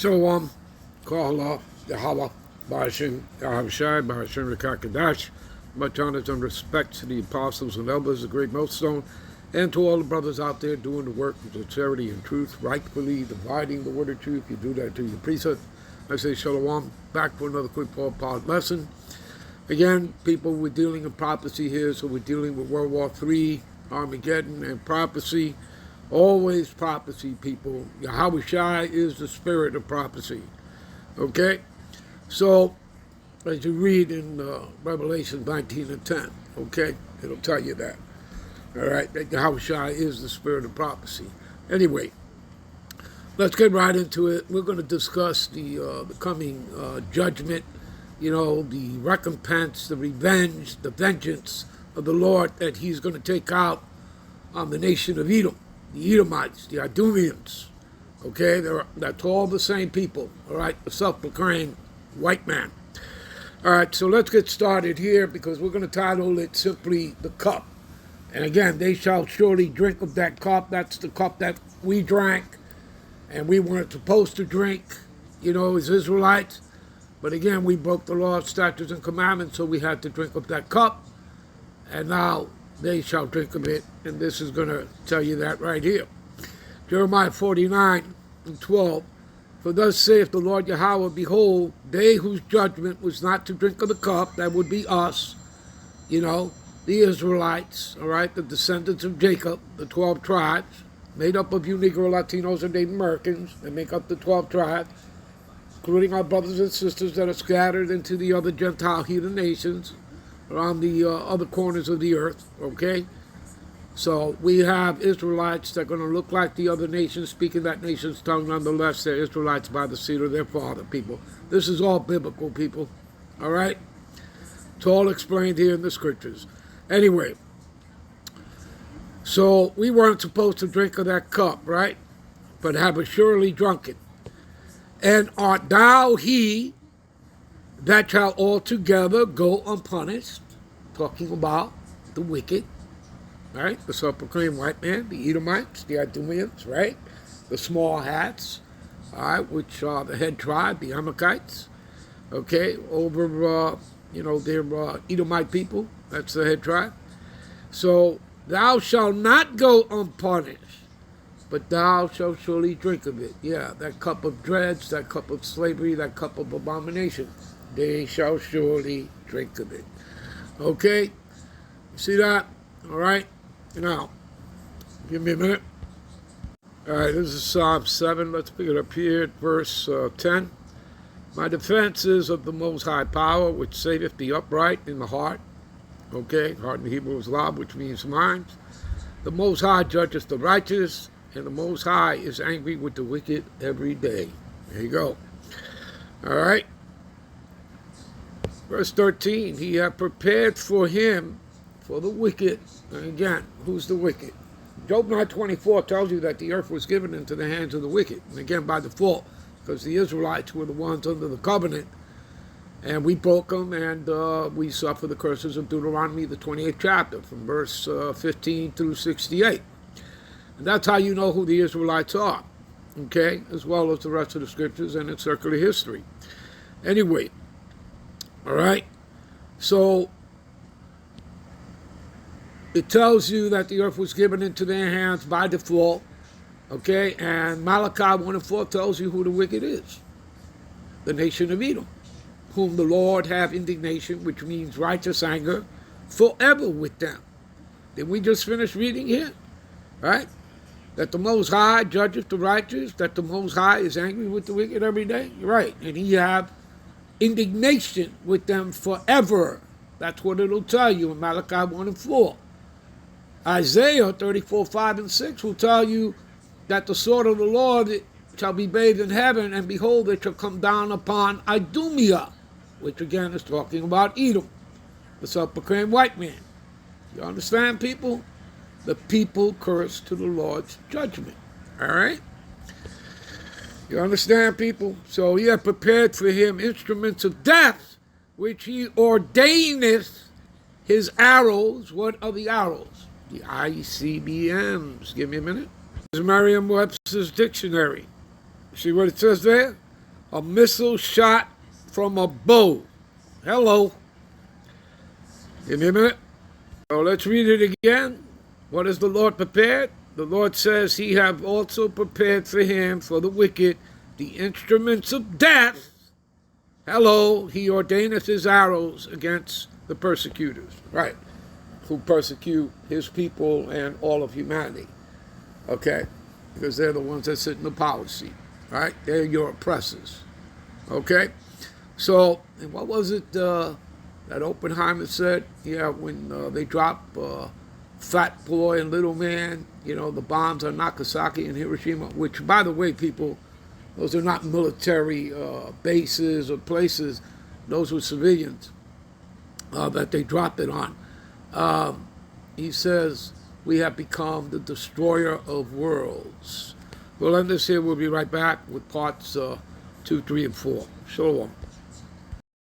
Shalom, Kohala, Yahweh, Ba'ashim, Yahavashai, Ba'ashim Rekakadash. Much honors and respect to the apostles and elders, the great millstone, and to all the brothers out there doing the work of sincerity and truth, rightfully dividing the word of truth. You do that to your precept. I say Shalom, back for another quick part lesson. Again, people, we're dealing in prophecy here, so we're dealing with World War III, Armageddon, and prophecy. Always prophecy, people. Yahawashi is the spirit of prophecy. Okay? So, as you read in Revelation 19 and 10, okay? It'll tell you that. All right? That Yahawashi is the spirit of prophecy. Anyway, let's get right into it. We're going to discuss the coming judgment, the recompense, the revenge, the vengeance of the Lord that he's going to take out on the nation of Edom. The Edomites, the Idumeans, okay? That's all the same people, all right? The self-proclaimed white man. All right, so let's get started here because we're going to title it simply The Cup. And again, they shall surely drink of that cup. That's the cup that we drank and we weren't supposed to drink, as Israelites. But again, we broke the law, statutes, and commandments, so we had to drink of that cup. And now they shall drink of it, and this is going to tell you that right here. Jeremiah 49 and 12, for thus saith the Lord Yahweh, behold, they whose judgment was not to drink of the cup, that would be us, the Israelites, all right, the descendants of Jacob, the 12 tribes, made up of you Negro, Latinos, and Native Americans, they make up the 12 tribes, including our brothers and sisters that are scattered into the other Gentile heathen nations, around the other corners of the earth, okay? So we have Israelites that are going to look like the other nations, speaking that nation's tongue. Nonetheless, they're Israelites by the seed of their father, people. This is all biblical, people, all right? It's all explained here in the scriptures. Anyway, so we weren't supposed to drink of that cup, right? But have assuredly drunk it. And art thou he that shall altogether go unpunished, talking about the wicked, right? The self-proclaimed white man, the Edomites, the Idumeans, right? The small hats, all right, which are the head tribe, the Amalekites, okay, over, their Edomite people, that's the head tribe. So, thou shalt not go unpunished, but thou shalt surely drink of it. Yeah, that cup of dregs, that cup of slavery, that cup of abomination. They shall surely drink of it. Okay? You see that? All right? Now, give me a minute. All right, this is Psalm 7. Let's pick it up here at verse 10. My defense is of the Most High power, which saveth the upright in the heart. Okay? Heart in the Hebrew is lab, which means mind. The Most High judgeth the righteous, and the Most High is angry with the wicked every day. There you go. All right? Verse 13, he hath prepared for him, for the wicked. And again, who's the wicked? Job 9:24 tells you that the earth was given into the hands of the wicked. And again, by default, because the Israelites were the ones under the covenant. And we broke them, and we suffer the curses of Deuteronomy, the 28th chapter, from verse 15 through 68. And that's how you know who the Israelites are, okay? As well as the rest of the scriptures and its circular history. Anyway, all right, so it tells you that the earth was given into their hands by default, okay, and Malachi 1 and 4 tells you who the wicked is, the nation of Edom, whom the Lord have indignation, which means righteous anger, forever with them. Did we just finish reading here, right? That the Most High judgeth the righteous, that the Most High is angry with the wicked every day, right, and he have indignation with them forever. That's what it'll tell you in Malachi 1 and 4. Isaiah 34, 5 and 6 will tell you that the sword of the Lord shall be bathed in heaven, and behold, it shall come down upon Idumea, which again is talking about Edom, the self-proclaimed white man. You understand, people? The people curse to the Lord's judgment. All right? You understand, people? So he hath prepared for him instruments of death, which he ordaineth his arrows. What are the arrows? The ICBMs. Give me a minute. This is Merriam-Webster's dictionary. See what it says there? a missile shot from a bow. Hello. Give me a minute. So let's read it again. What has the Lord prepared? The Lord says he have also prepared for him, for the wicked, the instruments of death. Hello, he ordaineth his arrows against the persecutors, right, who persecute his people and all of humanity, okay, because they're the ones that sit in the power seat, right? They're your oppressors, okay? So, and what was it that Oppenheimer said? Yeah, when they drop Fat Boy and Little Man, you know, the bombs on Nagasaki and Hiroshima, which, by the way, people, those are not military bases or places. Those were civilians that they dropped it on. He says, we have become the destroyer of worlds. We'll end this here. We'll be right back with parts 2, 3, and 4. Shalom.